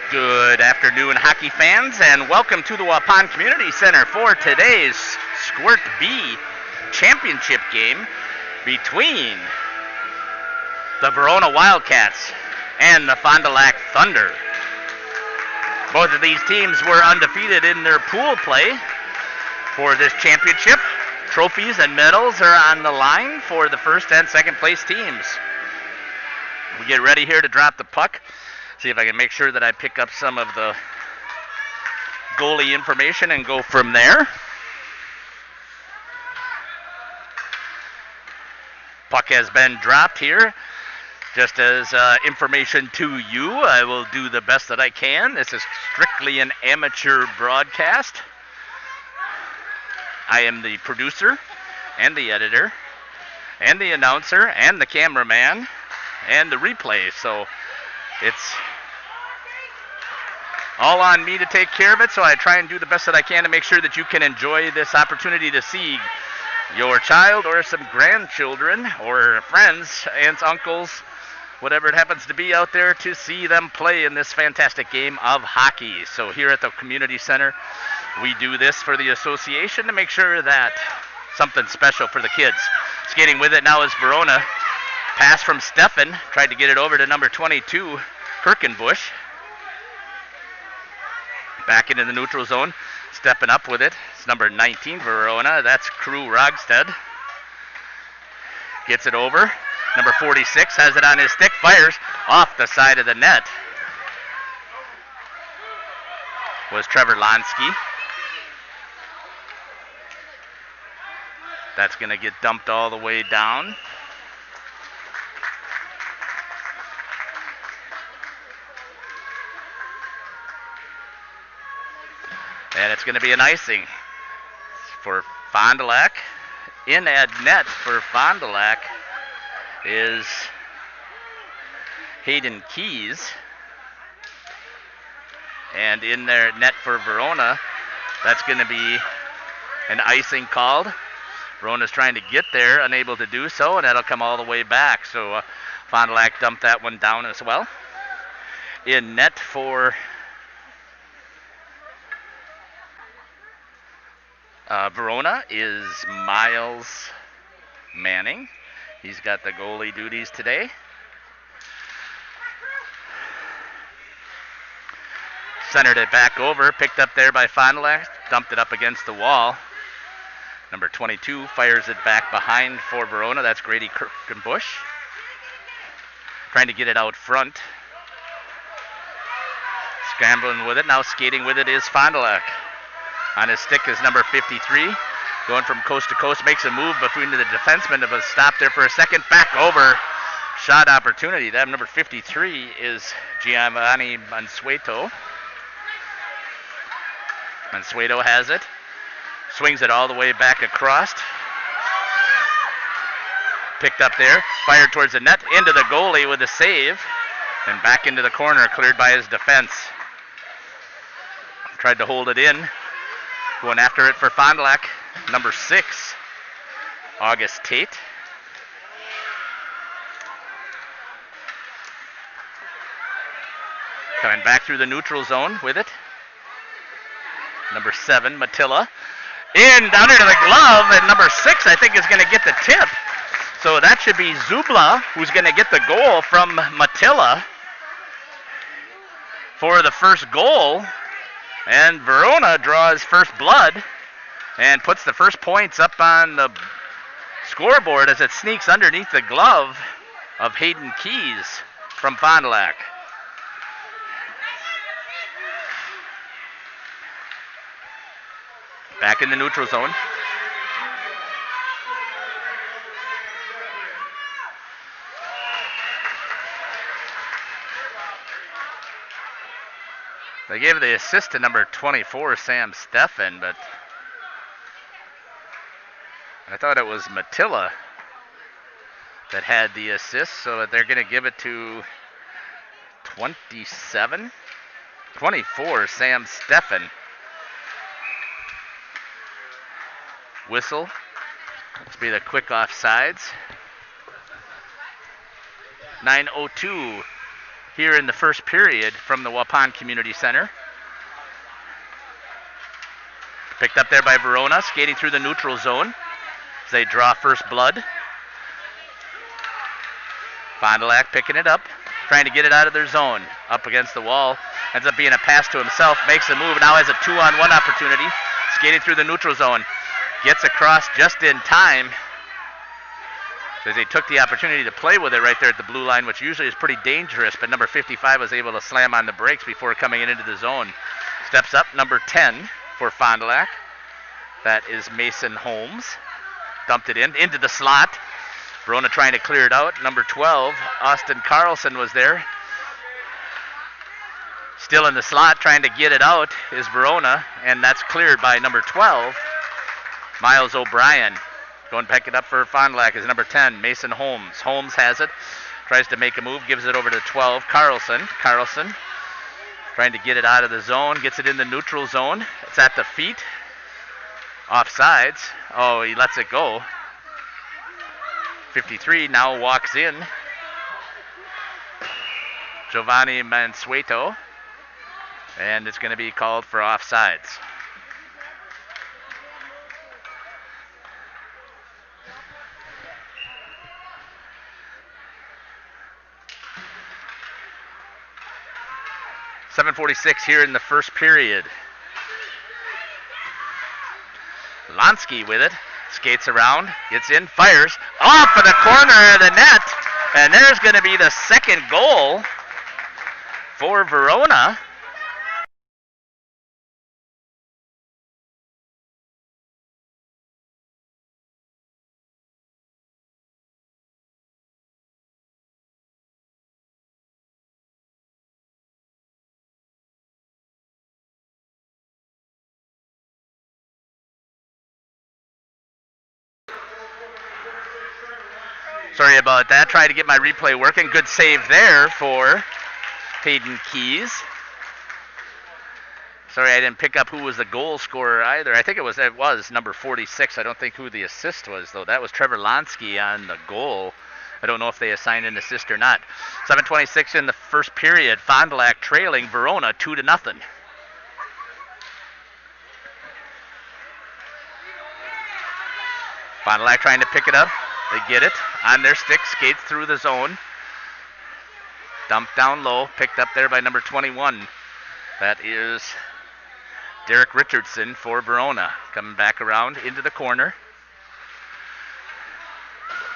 Good afternoon, hockey fans, and welcome to the Waupun Community Center for today's Squirt B championship game between the Verona Wildcats and the Fond du Lac Thunder. Both of these teams were undefeated in their pool play for this championship. Trophies and medals are on the line for the first and second place teams. We get ready here to drop the puck. See if I can make sure that I pick up some of the goalie information and go from there. Puck has been dropped here. Just as information to you, I will do the best that I can. This is strictly an amateur broadcast. I am the producer and the editor and the announcer and the cameraman and the replay. So it's all on me to take care of it, so I try and do the best that I can to make sure that you can enjoy this opportunity to see your child or some grandchildren or friends, aunts, uncles, whatever it happens to be out there, to see them play in this fantastic game of hockey. So here at the community center, we do this for the association to make sure that something special for the kids. Skating with it now is Verona. Pass from Stefan, tried to get it over to number 22, Kirkenbush. Back into the neutral zone, stepping up with it. It's number 19, Verona. That's Crew Rogstad. Gets it over. Number 46 has it on his stick, fires off the side of the net. Was Trevor Lonsky. That's going to get dumped all the way down. And it's going to be an icing for Fond du Lac. In at net for Fond du Lac is Hayden Keys. And in there net for Verona, that's going to be an icing called. Verona's trying to get there, unable to do so, and that'll come all the way back. So Fond du Lac dumped that one down as well. In net for Verona is Miles Manning. He's got the goalie duties today. Centered it back over, picked up there by Fond du Lac, dumped it up against the wall. Number 22 fires it back behind for Verona. That's Grady Kirkenbush. Trying to get it out front. Scrambling with it. Now skating with it is Fond du Lac. On his stick is number 53. Going from coast to coast, makes a move between the defensemen, but stopped there for a second. Back over. Shot opportunity. That number 53 is Giovanni Mansueto. Mansueto has it. Swings it all the way back across. Picked up there. Fired towards the net. Into the goalie with a save. And back into the corner. Cleared by his defense. Tried to hold it in. Going after it for Fond du Lac. Number 6, August Tate. Coming back through the neutral zone with it. Number 7, Matilla. In, down into the glove, and number 6, I think, is going to get the tip. So that should be Zubla, who's going to get the goal from Matilla for the first goal. And Verona draws first blood and puts the first points up on the scoreboard as it sneaks underneath the glove of Hayden Keys from Fond du Lac. Back in the neutral zone. They gave the assist to number 24, Sam Stefan, but I thought it was Matilla that had the assist, so they're going to give it to 24, Sam Stefan. Whistle. This will be the quick offsides. 9:02 here in the first period from the Waupun Community Center. Picked up there by Verona, skating through the neutral zone as they draw first blood. Fond du Lac picking it up, trying to get it out of their zone. Up against the wall, ends up being a pass to himself, makes the move, now has a 2-on-1 opportunity. Skating through the neutral zone, gets across just in time as he took the opportunity to play with it right there at the blue line, which usually is pretty dangerous, but number 55 was able to slam on the brakes before coming into the zone. Steps up number 10 for Fond du Lac. That is Mason Holmes. Dumped it into the slot. Verona trying to clear it out. Number 12, Austin Carlson was there. Still in the slot, trying to get it out is Verona, and that's cleared by number 12, Miles O'Brien. Going to pick it up for Fond du Lac is number 10, Mason Holmes. Holmes has it, tries to make a move, gives it over to 12, Carlson. Carlson trying to get it out of the zone, gets it in the neutral zone. It's at the feet. Offsides. Oh, he lets it go. 53 now walks in. Giovanni Mansueto. And it's going to be called for offsides. .746 here in the first period. Lansky with it, skates around, gets in, fires, off of the corner of the net, and there's going to be the second goal for Verona. Sorry about that. Try to get my replay working. Good save there for Hayden Keys. Sorry, I didn't pick up who was the goal scorer either. I think it was number 46. I don't think who the assist was, though. That was Trevor Lansky on the goal. I don't know if they assigned an assist or not. 7:26 in the first period. Fond du Lac trailing Verona 2-0. Fond du Lac trying to pick it up. They get it on their stick, skates through the zone. Dumped down low, picked up there by number 21. That is Derek Richardson for Verona. Coming back around into the corner.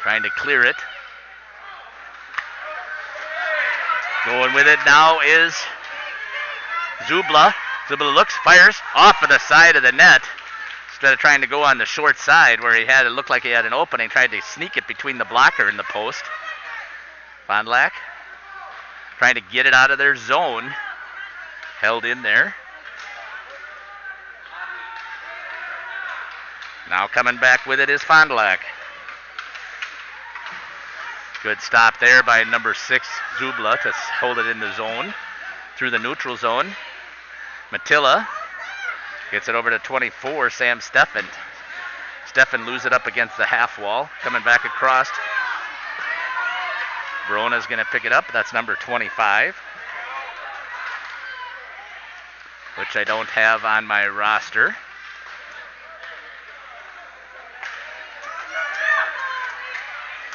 Trying to clear it. Going with it now is Zubla. Zubla looks, fires, off of the side of the net. Instead of trying to go on the short side where it looked like he had an opening, tried to sneak it between the blocker and the post. Fond du Lac trying to get it out of their zone. Held in there. Now coming back with it is Fond du Lac. Good stop there by number 6, Zubla, to hold it in the zone. Through the neutral zone. Matilla gets it over to 24, Sam Steffen. Steffen loses it up against the half wall. Coming back across. Verona's going to pick it up. That's number 25, which I don't have on my roster.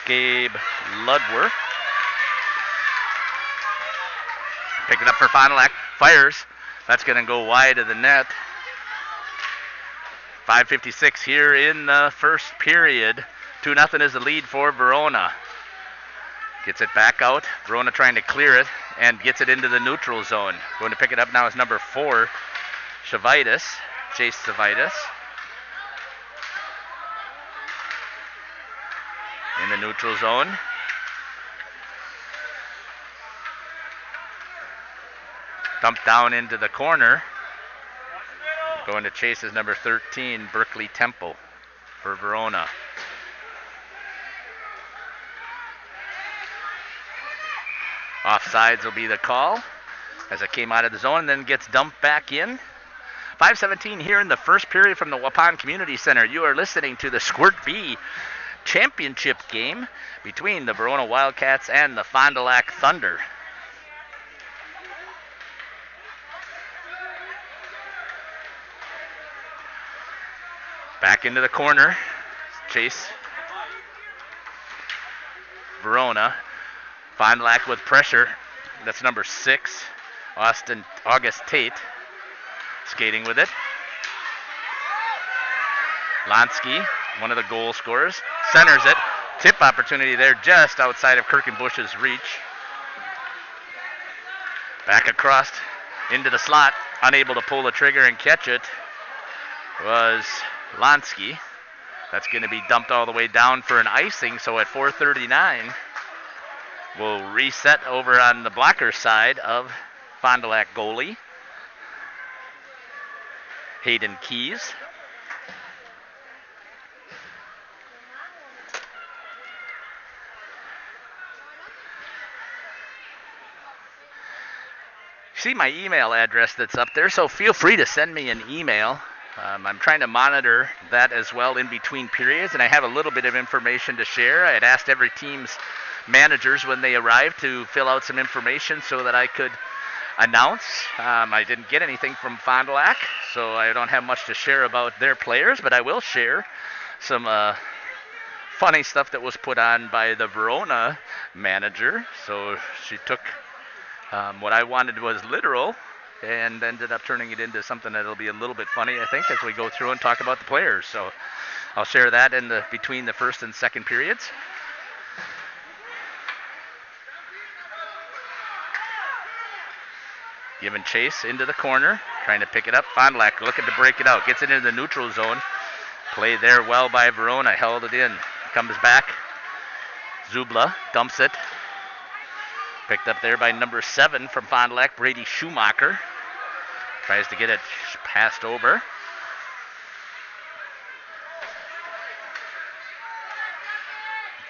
Gabe Ludworth. Pick it up for Fond du Lac. Fires. That's going to go wide of the net. 5:56 here in the first period. 2-0 is the lead for Verona. Gets it back out. Verona trying to clear it and gets it into the neutral zone. Going to pick it up now is number 4, Chavitis, Chase Chavitis. In the neutral zone. Dumped down into the corner. Going to chase is number 13, Berkeley Temple for Verona. Offsides will be the call as it came out of the zone and then gets dumped back in. 5:17 here in the first period from the Waupun Community Center. You are listening to the Squirt B championship game between the Verona Wildcats and the Fond du Lac Thunder. Back into the corner. Chase. Verona. Fond du Lac with pressure. That's number 6. August Tate. Skating with it. Lansky, one of the goal scorers, centers it. Tip opportunity there just outside of Kirkenbush's reach. Back across into the slot. Unable to pull the trigger and catch it was Lansky. That's going to be dumped all the way down for an icing. So at 4:39, we'll reset over on the blocker side of Fond du Lac goalie Hayden Keys. See my email address that's up there, so feel free to send me an email. I'm trying to monitor that as well in between periods, and I have a little bit of information to share. I had asked every team's managers when they arrived to fill out some information so that I could announce. I didn't get anything from Fond du Lac, so I don't have much to share about their players, but I will share some funny stuff that was put on by the Verona manager. So she took what I wanted was literal and ended up turning it into something that'll be a little bit funny, I think, as we go through and talk about the players. So I'll share that between the first and second periods. Giving chase into the corner, trying to pick it up. Fond du Lac looking to break it out. Gets it into the neutral zone. Played there well by Verona. Held it in. Comes back. Zubla dumps it. Picked up there by number 7 from Fond du Lac, Brady Schumacher. Tries to get it passed over.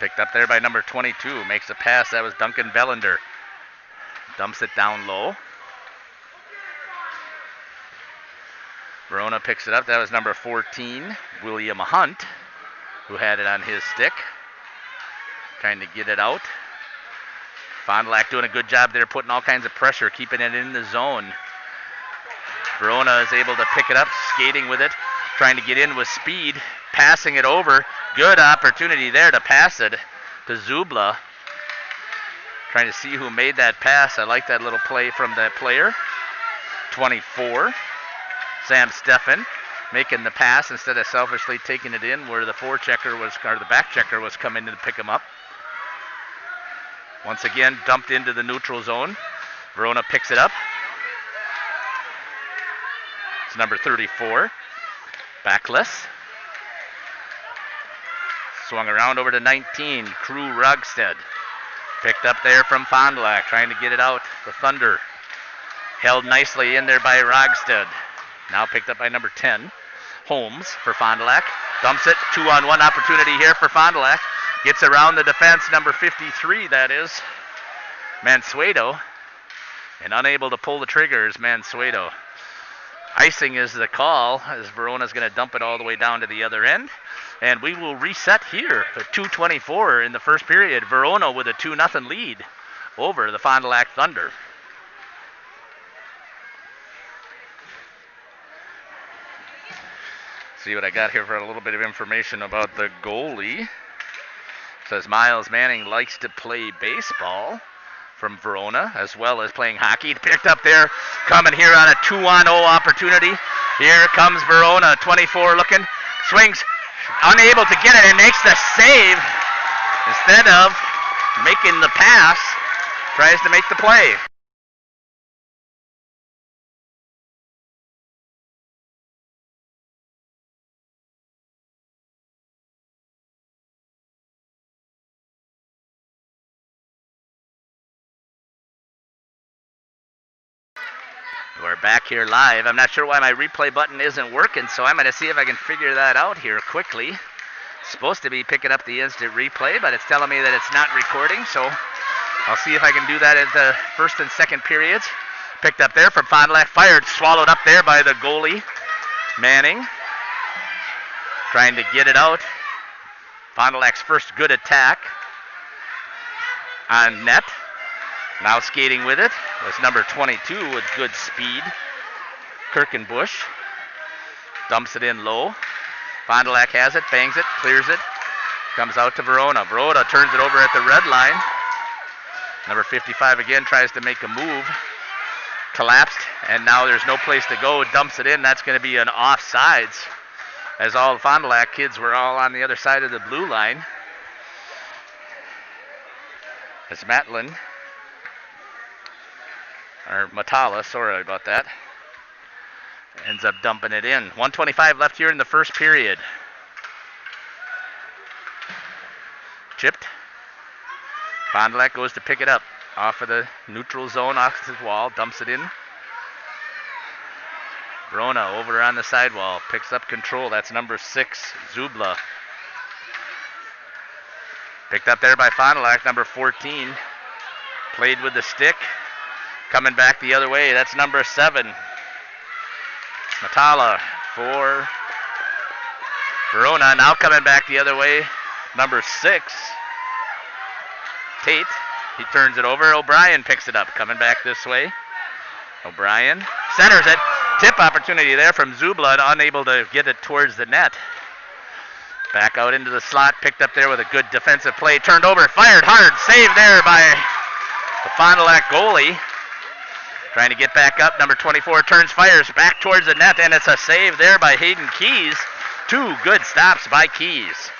Picked up there by number 22. Makes a pass. That was Duncan Bellender. Dumps it down low. Verona picks it up. That was number 14, William Hunt, who had it on his stick. Trying to get it out. Fond du Lac doing a good job there, putting all kinds of pressure, keeping it in the zone. Verona is able to pick it up, skating with it, trying to get in with speed, passing it over. Good opportunity there to pass it to Zubla. Trying to see who made that pass. I like that little play from that player. 24. Sam Steffen making the pass instead of selfishly taking it in where the the back checker was coming in to pick him up. Once again, dumped into the neutral zone. Verona picks it up. It's number 34, Backless. Swung around over to 19, Crew Rogstead. Picked up there from Fond du Lac, trying to get it out. The Thunder held nicely in there by Rogstead. Now picked up by number 10, Holmes for Fond du Lac. Dumps it, 2-on-1 opportunity here for Fond du Lac. Gets around the defense, number 53, that is, Mansueto. And unable to pull the trigger is Mansueto. Icing is the call, as Verona's going to dump it all the way down to the other end. And we will reset here at 2:24 in the first period. Verona with a 2-0 lead over the Fond du Lac Thunder. See what I got here for a little bit of information about the goalie. It says Miles Manning likes to play baseball from Verona, as well as playing hockey. Picked up there, coming here on a 2-on-0 opportunity. Here comes Verona, 24 looking, swings, unable to get it, and makes the save. Instead of making the pass, tries to make the play. We're back here live. I'm not sure why my replay button isn't working, so I'm going to see if I can figure that out here quickly. It's supposed to be picking up the instant replay, but it's telling me that it's not recording, so I'll see if I can do that in the first and second periods. Picked up there from Fond du Lac, fired, swallowed up there by the goalie, Manning. Trying to get it out. Fond du Lac's first good attack on net. Now skating with it was number 22 with good speed, Kirkenbush. Dumps it in low. Fond du Lac has it, bangs it, clears it, comes out to Verona. Verona turns it over at the red line. Number 55 again tries to make a move. Collapsed, and now there's no place to go. Dumps it in. That's going to be an offsides, as all the Fond du Lac kids were all on the other side of the blue line. As Matala, sorry about that, ends up dumping it in. 1:25 left here in the first period. Chipped. Fond du Lac goes to pick it up off of the neutral zone, off the wall, dumps it in. Verona over on the sidewall, picks up control. That's number 6, Zubla. Picked up there by Fond du Lac, number 14. Played with the stick. Coming back the other way, that's number 7. Matala for Verona. Now coming back the other way, number 6. Tate. He turns it over. O'Brien picks it up. Coming back this way. O'Brien centers it. Tip opportunity there from Zubla, unable to get it towards the net. Back out into the slot. Picked up there with a good defensive play. Turned over. Fired hard. Saved there by the Fond du Lac goalie. Trying to get back up. Number 24 turns, fires back towards the net, and it's a save there by Hayden Keys. 2 good stops by Keys.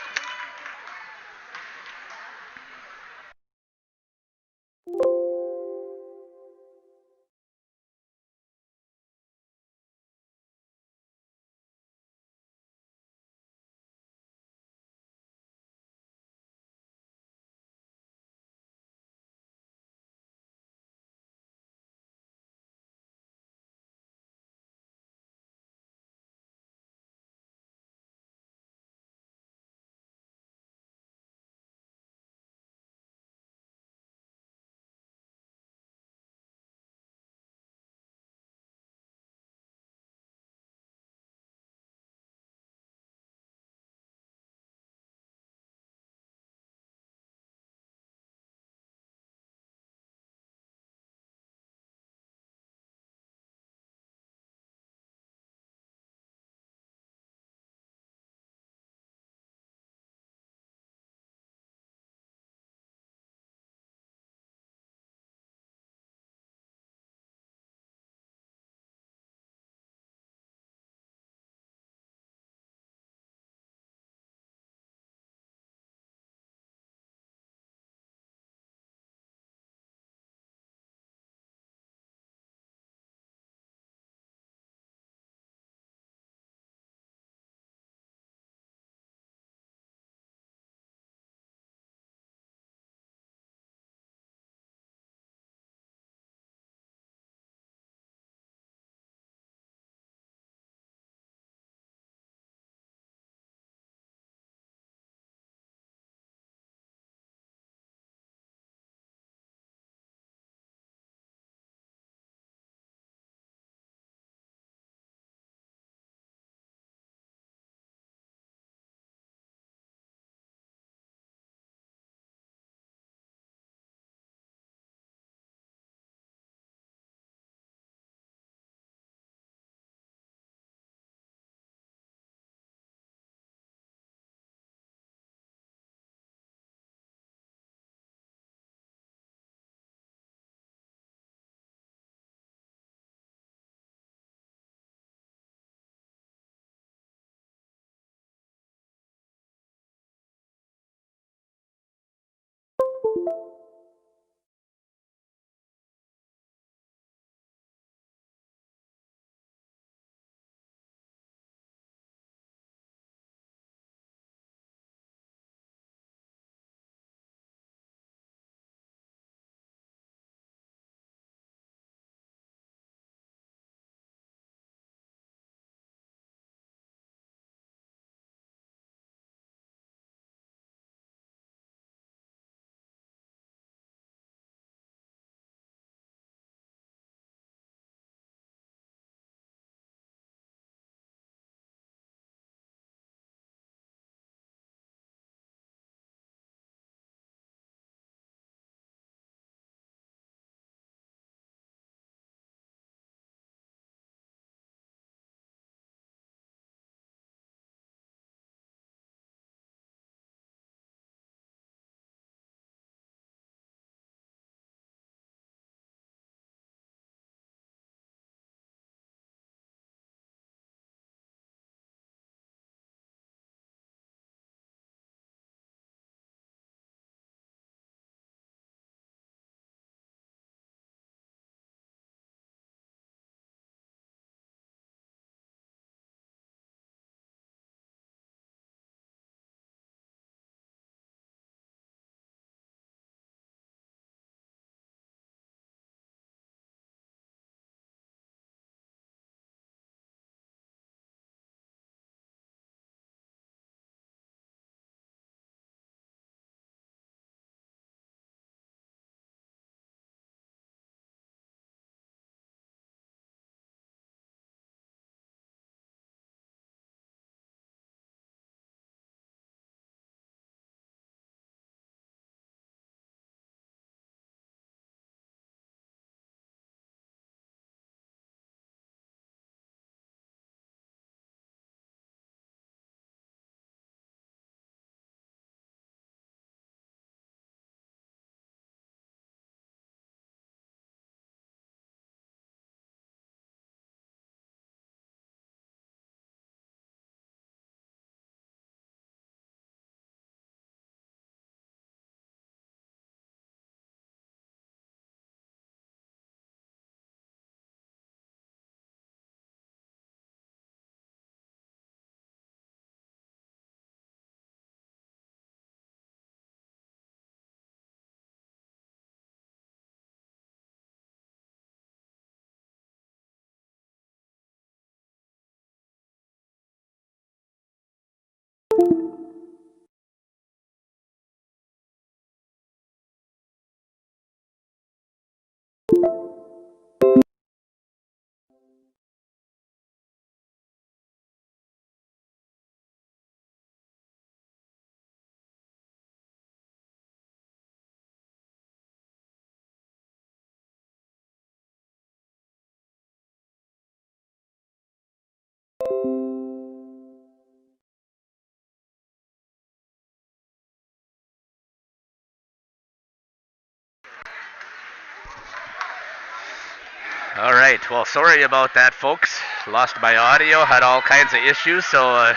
All right, well, sorry about that, folks. Lost my audio, had all kinds of issues, so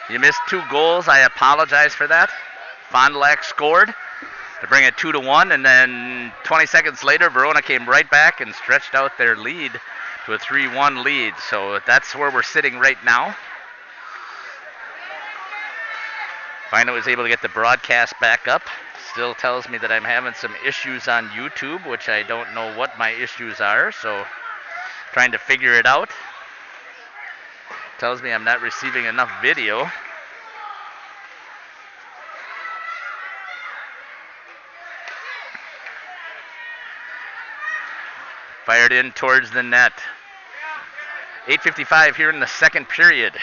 you missed 2 goals. I apologize for that. Fond du Lac scored to bring it 2-1, and then 20 seconds later, Verona came right back and stretched out their lead to a 3-1 lead. So that's where we're sitting right now. Finally was able to get the broadcast back up. Still tells me that I'm having some issues on YouTube, which I don't know what my issues are, so trying to figure it out. Tells me I'm not receiving enough video. Fired in towards the net. 8:55 here in the second period.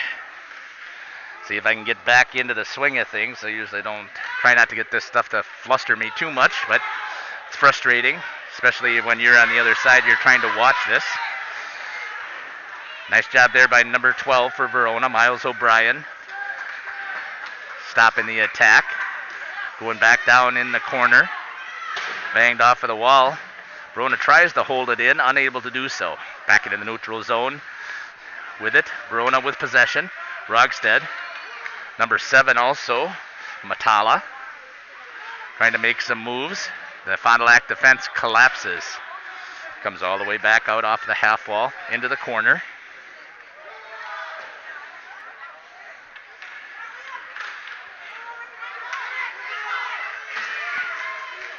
See if I can get back into the swing of things. I usually don't try not to get this stuff to fluster me too much, but it's frustrating, especially when you're on the other side, you're trying to watch this. Nice job there by number 12 for Verona, Miles O'Brien. Stopping the attack. Going back down in the corner. Banged off of the wall. Verona tries to hold it in, unable to do so. Back into the neutral zone with it. Verona with possession. Rogstead. Number 7 also, Matala, trying to make some moves. The Fond du Lac defense collapses. Comes all the way back out off the half wall into the corner.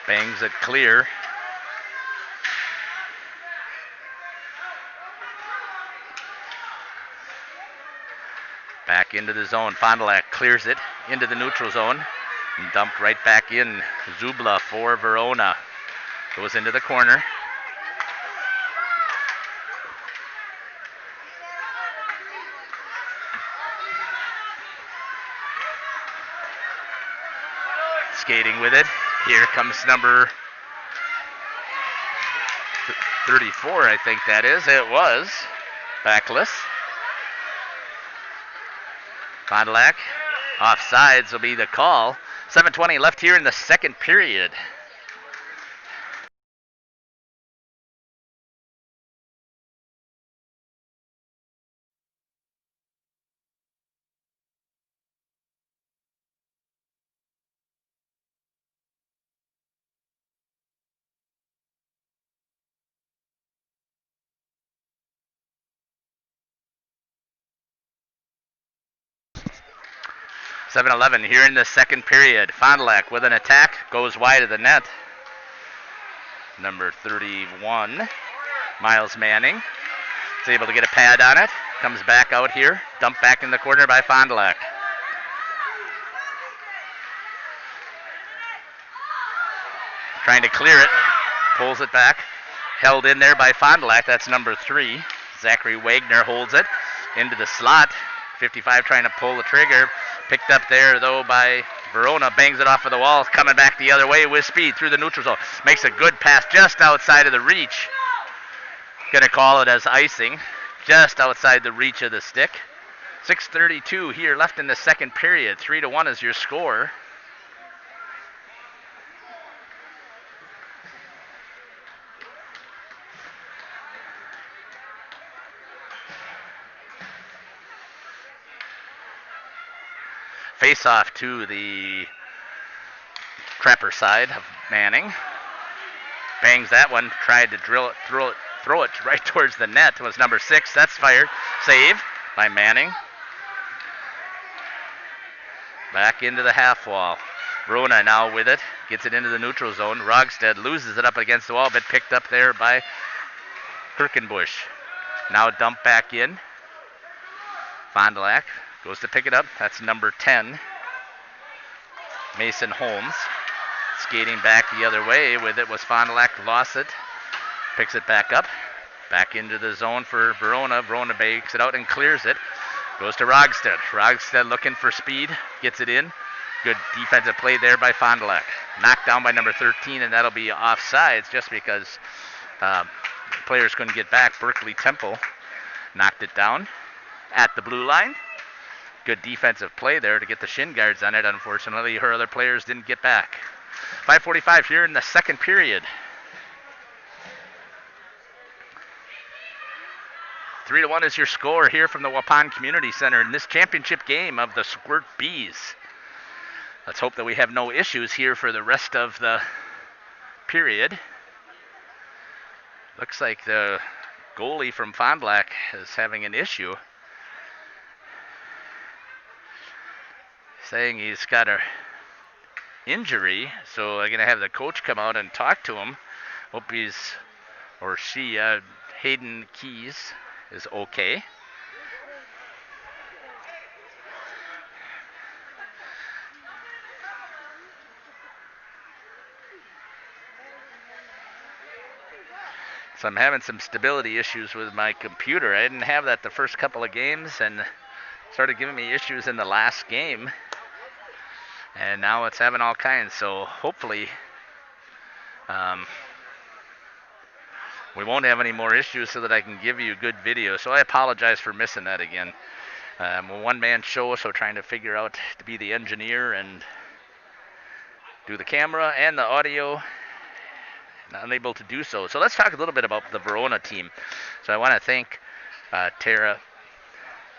Bangs it clear. Back into the zone. Fond du Lac clears it into the neutral zone and dumped right back in. Zubla for Verona. Goes into the corner. Skating with it. Here comes number 34, I think that is. It was. Backless. Fond du Lac, offsides will be the call. 7:20 left here in the second period. (7:11) here in the second period. Fond du Lac with an attack, goes wide of the net. Number 31, Miles Manning, is able to get a pad on it. Comes back out here, dumped back in the corner by Fond du Lac. Trying to clear it, pulls it back. Held in there by Fond du Lac, that's number 3. Zachary Wagner holds it into the slot. 55 trying to pull the trigger. Picked up there, though, by Verona. Bangs it off of the wall. Coming back the other way with speed through the neutral zone. Makes a good pass just outside of the reach. Going to call it as icing. Just outside the reach of the stick. 6:32 here left in the second period. 3-1 is your score. Face off to the Trapper side of Manning. Bangs that one, tried to throw it right towards the net. It was number 6. That's fired. Save by Manning. Back into the half wall. Verona now with it. Gets it into the neutral zone. Rogstead loses it up against the wall, but picked up there by Kirkenbush. Now dumped back in. Fond du Lac goes to pick it up. That's number 10, Mason Holmes. Skating back the other way with it was Fond du Lac. Lost it. Picks it back up. Back into the zone for Verona. Verona bakes it out and clears it. Goes to Rogstead. Rogstead looking for speed. Gets it in. Good defensive play there by Fond du Lac. Knocked down by number 13, and that'll be offsides just because players couldn't get back. Berkeley Temple knocked it down. at the blue line. Good defensive play there to get the shin guards on it. Unfortunately, her other players didn't get back. 5:45 here in the second period. 3-1 is your score here from the Waupun Community Center in this championship game of the Squirt Bees. Let's hope that we have no issues here for the rest of the period. Looks like the goalie from Fond du Lac is having an issue, saying he's got an injury, so I'm going to have the coach come out and talk to him. Hope he's, or she, Hayden Keys, is okay. So I'm having some stability issues with my computer. I didn't have that the first couple of games, and started giving me issues in the last game. And now it's having all kinds, so hopefully we won't have any more issues so that I can give you good video. So I apologize for missing that again. I'm a one-man show, so trying to figure out to be the engineer and do the camera and the audio. Not unable to do so. So let's talk a little bit about the Verona team. So I want to thank Tara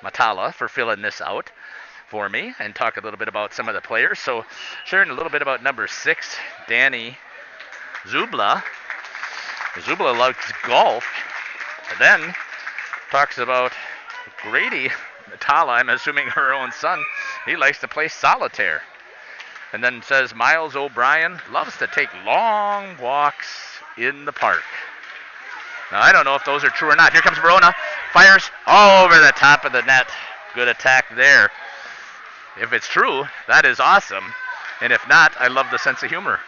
Matala for filling this out for me and talk a little bit about some of the players. So sharing a little bit about number 6, Danny Zubla. Zubla likes golf. And then talks about Grady Matala, I'm assuming her own son. He likes to play solitaire. And then says Miles O'Brien loves to take long walks in the park. Now, I don't know if those are true or not. Here comes Verona. Fires all over the top of the net. Good attack there. If it's true, that is awesome. And if not, I love the sense of humor.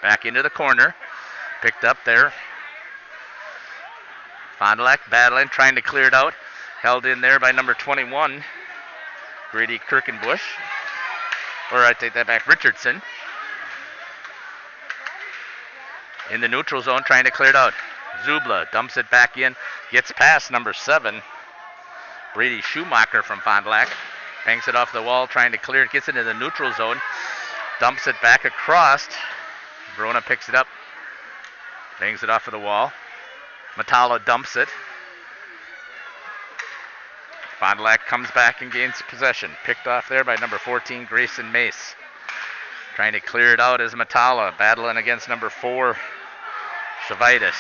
Back into the corner. Picked up there. Fond du Lac battling, trying to clear it out. Held in there by number 21, Grady Kirkenbush. Or I take that back, Richardson. In the neutral zone, trying to clear it out. Zubla dumps it back in, gets past number 7, Brady Schumacher from Fond du Lac. Bangs it off the wall, trying to clear it, gets into the neutral zone, dumps it back across. Verona picks it up, bangs it off of the wall. Matala dumps it. Fond du Lac comes back and gains possession. Picked off there by number 14, Grayson Mace. Trying to clear it out as Matala, battling against number 4, Chavitis.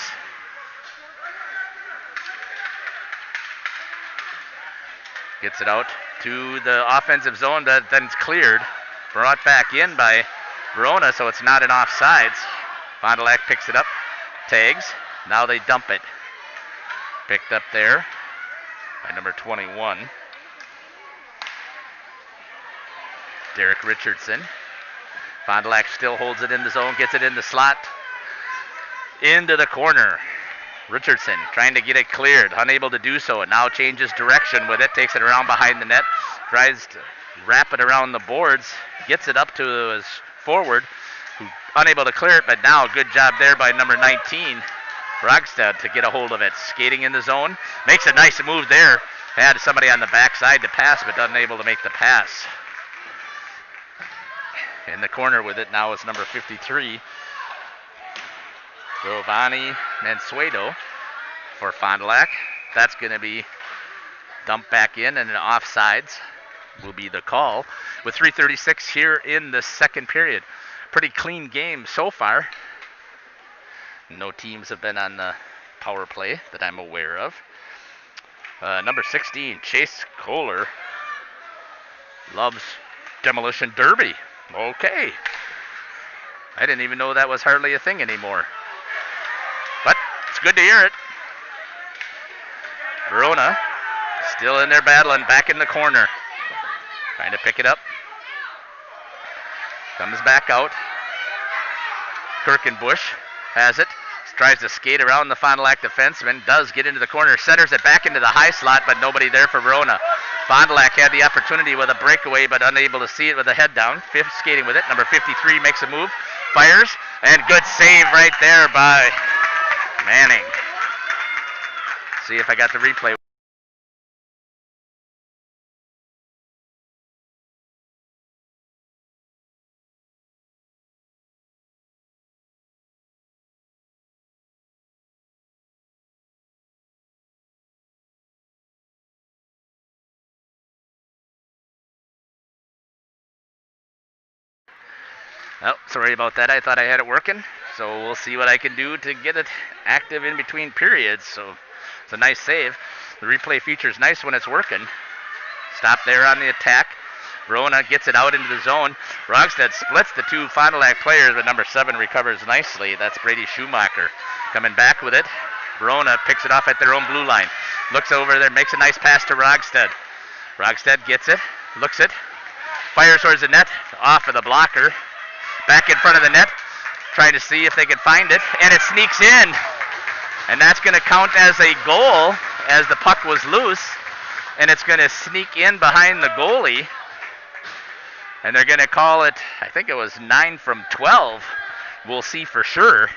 Gets it out to the offensive zone, that then it's cleared. Brought back in by Verona, so it's not an offsides. Fond du Lac picks it up, tags. Now they dump it. Picked up there by number 21, Derek Richardson. Fond du Lac still holds it in the zone, gets it in the slot, into the corner. Richardson trying to get it cleared, unable to do so. It now changes direction with it, takes it around behind the net, tries to wrap it around the boards, gets it up to his forward, who unable to clear it, but now good job there by number 19, Rogstad, to get a hold of it. Skating in the zone, makes a nice move there. Had somebody on the backside to pass, but unable to make the pass. In the corner with it now is number 53, Giovanni Mansueto for Fond du Lac. That's going to be dumped back in, and an offsides will be the call. With 3:36 here in the second period. Pretty clean game so far. No teams have been on the power play that I'm aware of. Number 16, Chase Kohler, loves Demolition Derby. Okay. I didn't even know that was hardly a thing anymore. But it's good to hear it. Verona still in there battling, back in the corner. Trying to pick it up. Comes back out. Kirkenbush has it. Tries to skate around the Fond du Lac defenseman. Does get into the corner. Centers it back into the high slot, but nobody there for Verona. Fond du Lac had the opportunity with a breakaway, but unable to see it with the head down. Fifth skating with it. Number 53 makes a move. Fires. And good save right there by Manning. See if I got the replay. Oh, sorry about that. I thought I had it working. So we'll see what I can do to get it active in between periods. So it's a nice save. The replay feature is nice when it's working. Stop there on the attack. Verona gets it out into the zone. Rogstad splits the two Fond du Lac players, but number 7 recovers nicely. That's Brady Schumacher coming back with it. Verona picks it off at their own blue line. Looks over there, makes a nice pass to Rogstad. Rogstad gets it, looks it, fires towards the net, off of the blocker. Back in front of the net, trying to see if they can find it, and it sneaks in. And that's going to count as a goal as the puck was loose, and it's going to sneak in behind the goalie. And they're going to call it, I think it was 9 from 12. We'll see for sure.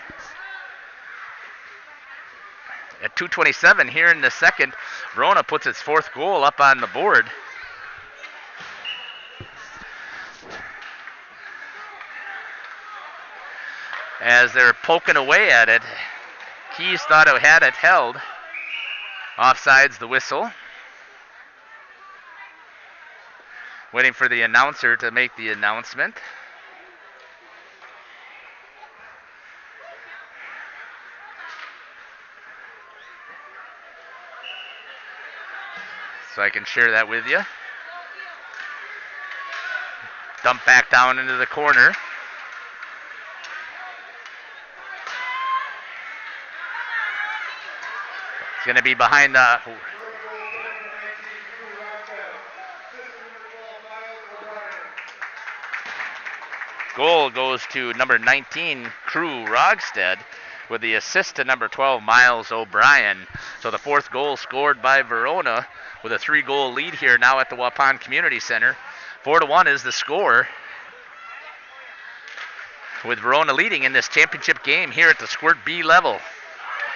At 2:27 here in the second, Verona puts its 4th goal up on the board. As they're poking away at it, Keys thought it had it held. Offsides the whistle. Waiting for the announcer to make the announcement. So I can share that with you. Dump back down into the corner. It's going to be behind the... Goal goes to number 19, Crew Rogstad, with the assist to number 12, Miles O'Brien. So the 4th goal scored by Verona with a 3-goal lead here now at the Waupun Community Center. 4-1 is the score, with Verona leading in this championship game here at the Squirt B level.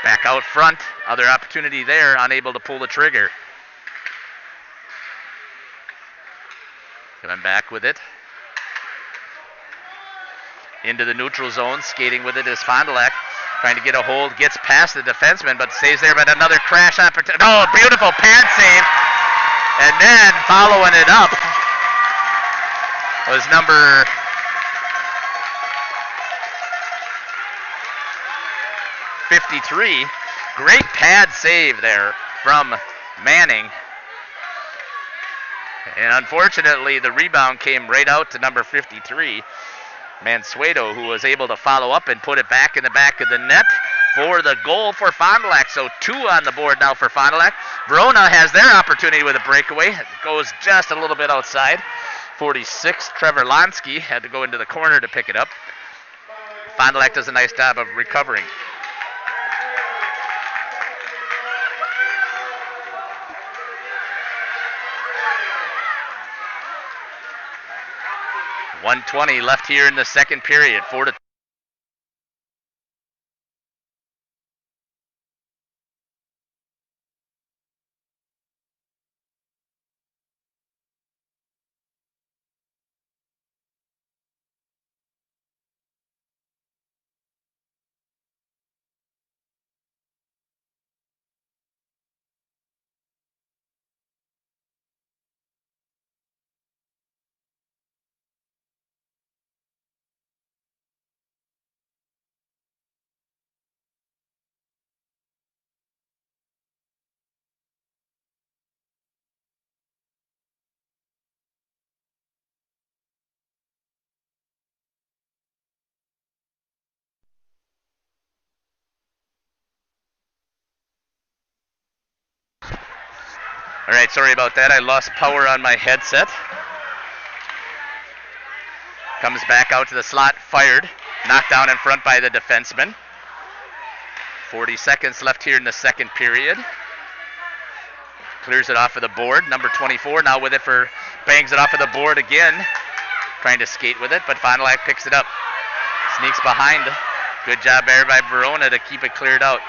Back out front, other opportunity there, unable to pull the trigger. Coming back with it. Into the neutral zone, skating with it is Fond du Lac. Trying to get a hold, gets past the defenseman, but stays there, but another crash opportunity. Oh, beautiful pad save. And then following it up was number 53. Great pad save there from Manning. And unfortunately, the rebound came right out to number 53. Mansueto, who was able to follow up and put it back in the back of the net for the goal for Fond du Lac. So 2 on the board now for Fond du Lac. Verona has their opportunity with a breakaway. It goes just a little bit outside. 46, Trevor Lonsky had to go into the corner to pick it up. Fond du Lac does a nice job of recovering. .120 left here in the second period. 4-2. All right, sorry about that. I lost power on my headset. Comes back out to the slot, fired. Knocked down in front by the defenseman. 40 seconds left here in the second period. Clears it off of the board. Number 24 now with it for, bangs it off of the board again. Trying to skate with it, but Fond du Lac picks it up. Sneaks behind. Good job there by Verona to keep it cleared out.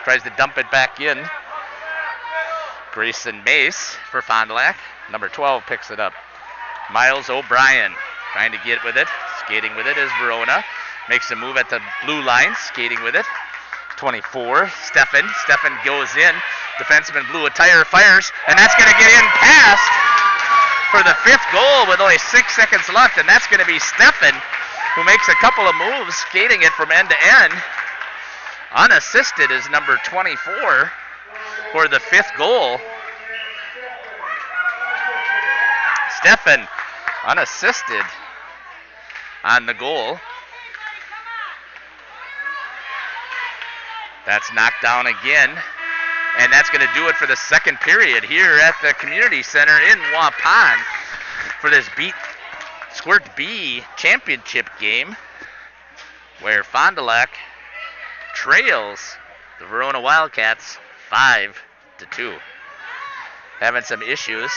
Tries to dump it back in. Grayson Mace for Fond du Lac. Number 12 picks it up. Miles O'Brien trying to get with it. Skating with it is Verona. Makes a move at the blue line. Skating with it. 24, Stefan. Stefan goes in. Defenseman blew a tire, fires, and that's going to get in past for the fifth goal with only 6 seconds left, and that's going to be Stefan who makes a couple of moves, skating it from end to end. Unassisted is number 24 for the 5th goal. Stefan unassisted on the goal. That's knocked down again. And that's going to do it for the second period here at the Community Center in Waupun for this Squirt B championship game, where Fond du Lac trails the Verona Wildcats 5-2. Having some issues.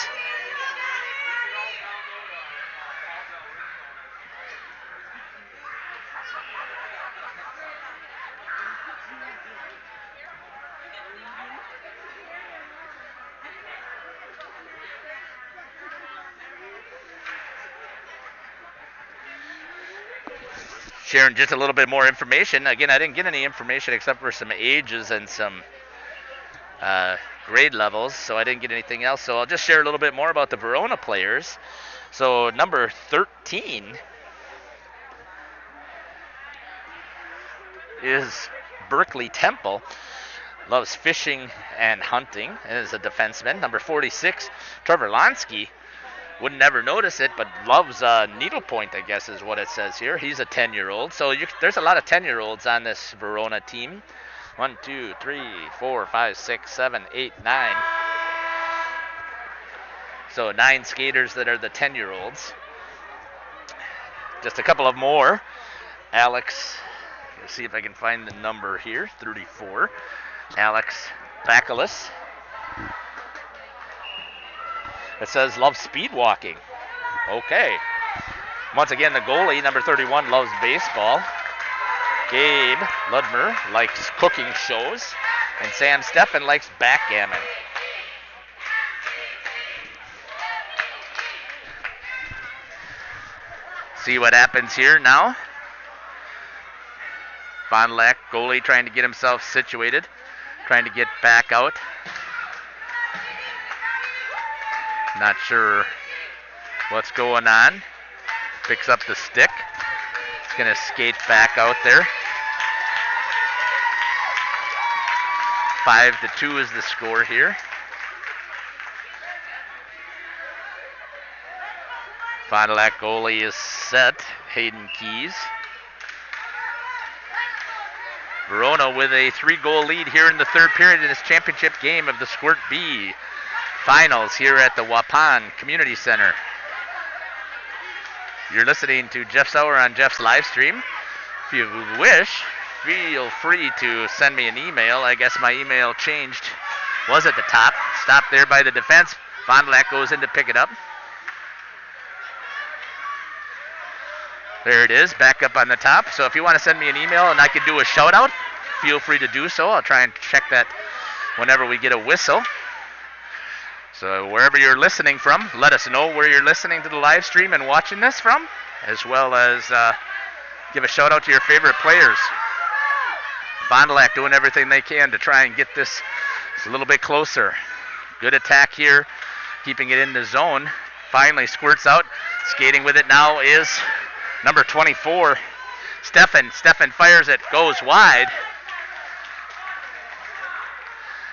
Sharing just a little bit more information. Again, I didn't get any information except for some ages and some grade levels, so I didn't get anything else. So I'll just share a little bit more about the Verona players. So number 13 is Berkeley Temple. Loves fishing and hunting and is a defenseman. Number 46, Trevor Lonsky. Would never notice it, but loves needlepoint, I guess is what it says here. He's a 10-year-old. So there's a lot of 10-year-olds on this Verona team. 1, 2, 3, 4, 5, 6, 7, 8, 9. So 9 skaters that are the 10-year-olds. Just a couple of more. Alex, let's see if I can find the number here, 34. Alex Bacalus. It says loves speed walking. Okay. Once again, the goalie, number 31, loves baseball. Gabe Ludmer likes cooking shows. And Sam Steffen likes backgammon. See what happens here now. Fond du Lac goalie trying to get himself situated. Trying to get back out. Not sure what's going on. Picks up the stick. He's going to skate back out there. 5-2 is the score here. Fond du Lac goalie is set. Hayden Keys. Verona with a 3-goal lead here in the third period in this championship game of the Squirt B Finals here at the Waupun Community Center. You're listening to Jeff Sauer on Jeff's live stream. If you wish, feel free to send me an email. I guess my email changed, was at the top. Stopped there by the defense. Fond du Lac goes in to pick it up. There it is, back up on the top. So if you want to send me an email and I can do a shout out, feel free to do so. I'll try and check that whenever we get a whistle. So wherever you're listening from, let us know where you're listening to the live stream and watching this from, as well as give a shout out to your favorite players. Fond du Lac doing everything they can to try and get this a little bit closer. Good attack here, keeping it in the zone. Finally squirts out. Skating with it now is number 24, Steffen. Steffen fires it, goes wide.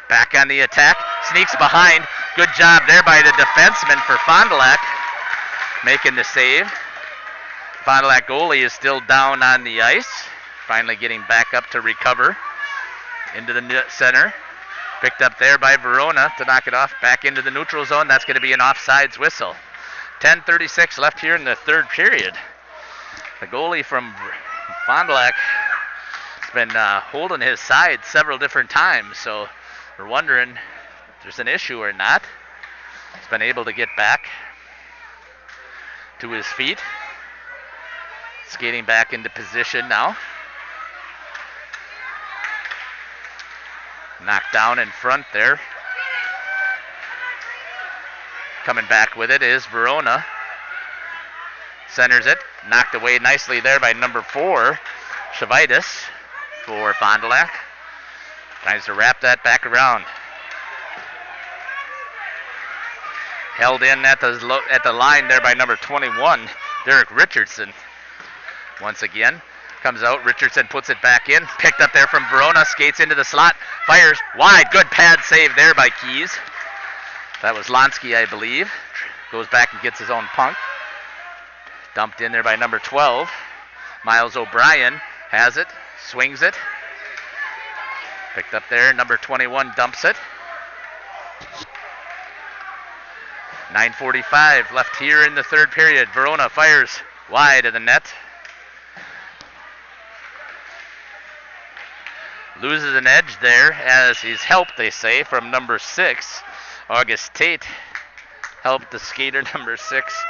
Back on the attack, sneaks behind. Good job there by the defenseman for Fond du Lac, making the save. Fond du Lac goalie is still down on the ice. Finally getting back up to recover into the net center. Picked up there by Verona to knock it off. Back into the neutral zone. That's going to be an offsides whistle. 10:36 left here in the third period. The goalie from Fond du Lac has been holding his side several different times, so we're wondering if there's an issue or not. He's been able to get back to his feet. Skating back into position now. Knocked down in front there. Coming back with it is Verona. Centers it. Knocked away nicely there by number 4, Chavitis for Fond du Lac. Tries to wrap that back around. Held in at the line there by number 21, Derek Richardson. Once again, comes out. Richardson puts it back in. Picked up there from Verona. Skates into the slot. Fires wide. Good pad save there by Keys. That was Lonsky, I believe. Goes back and gets his own puck. Dumped in there by number 12. Miles O'Brien has it. Swings it. Picked up there. Number 21 dumps it. 9:45 left here in the third period. Verona fires wide of the net. Loses an edge there as he's helped, they say, from number 6. August Tate helped the skater number 6,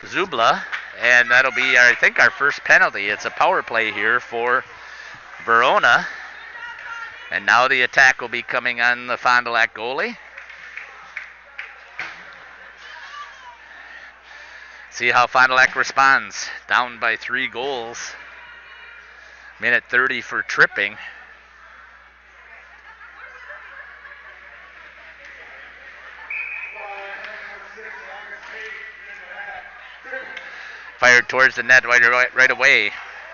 Zubla. And that'll be, I think, our first penalty. It's a power play here for Verona. And now the attack will be coming on the Fond du Lac goalie. See how Fond du Lac responds. Down by 3 goals. Minute 30 for tripping. Fired towards the net right away.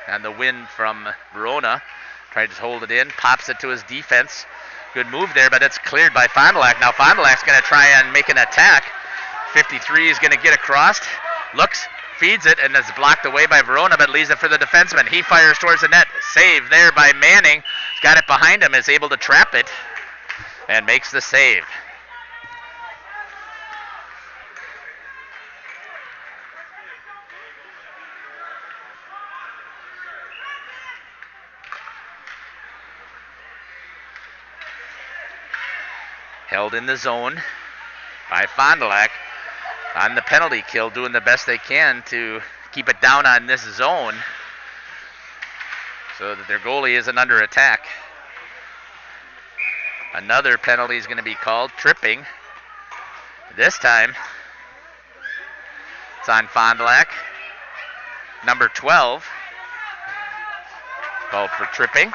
And the win from Verona. Tries to hold it in. Pops it to his defense. Good move there, but it's cleared by Fond du Lac. Now Fond du Lac's going to try and make an attack. 53 is going to get across. Looks, feeds it, and it's blocked away by Verona, but leaves it for the defenseman. He fires towards the net. Save there by Manning. He's got it behind him, is able to trap it, and makes the save. Held in the zone by Fond du Lac on the penalty kill, doing the best they can to keep it down on this zone so that their goalie isn't under attack. Another penalty is going to be called, tripping. This time it's on Fond du Lac. Number 12 called for tripping.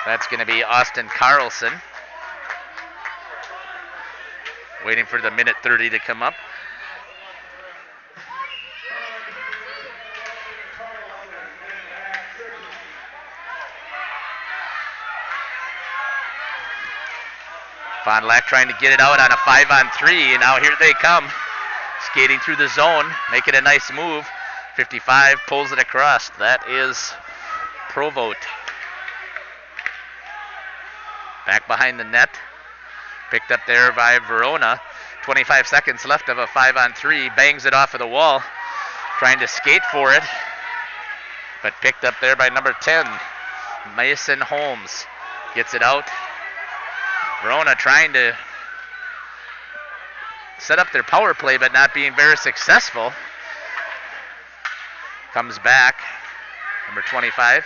That's going to be Austin Carlson. Waiting for the minute 30 to come up. Fond du Lac trying to get it out on a 5-on-3, and now here they come. Skating through the zone, making a nice move. 55 pulls it across. That is Provost. Back behind the net. Picked up there by Verona. 25 seconds left of a 5-on-3. Bangs it off of the wall. Trying to skate for it. But picked up there by number 10. Mason Holmes gets it out. Verona trying to set up their power play, but not being very successful. Comes back. Number 25.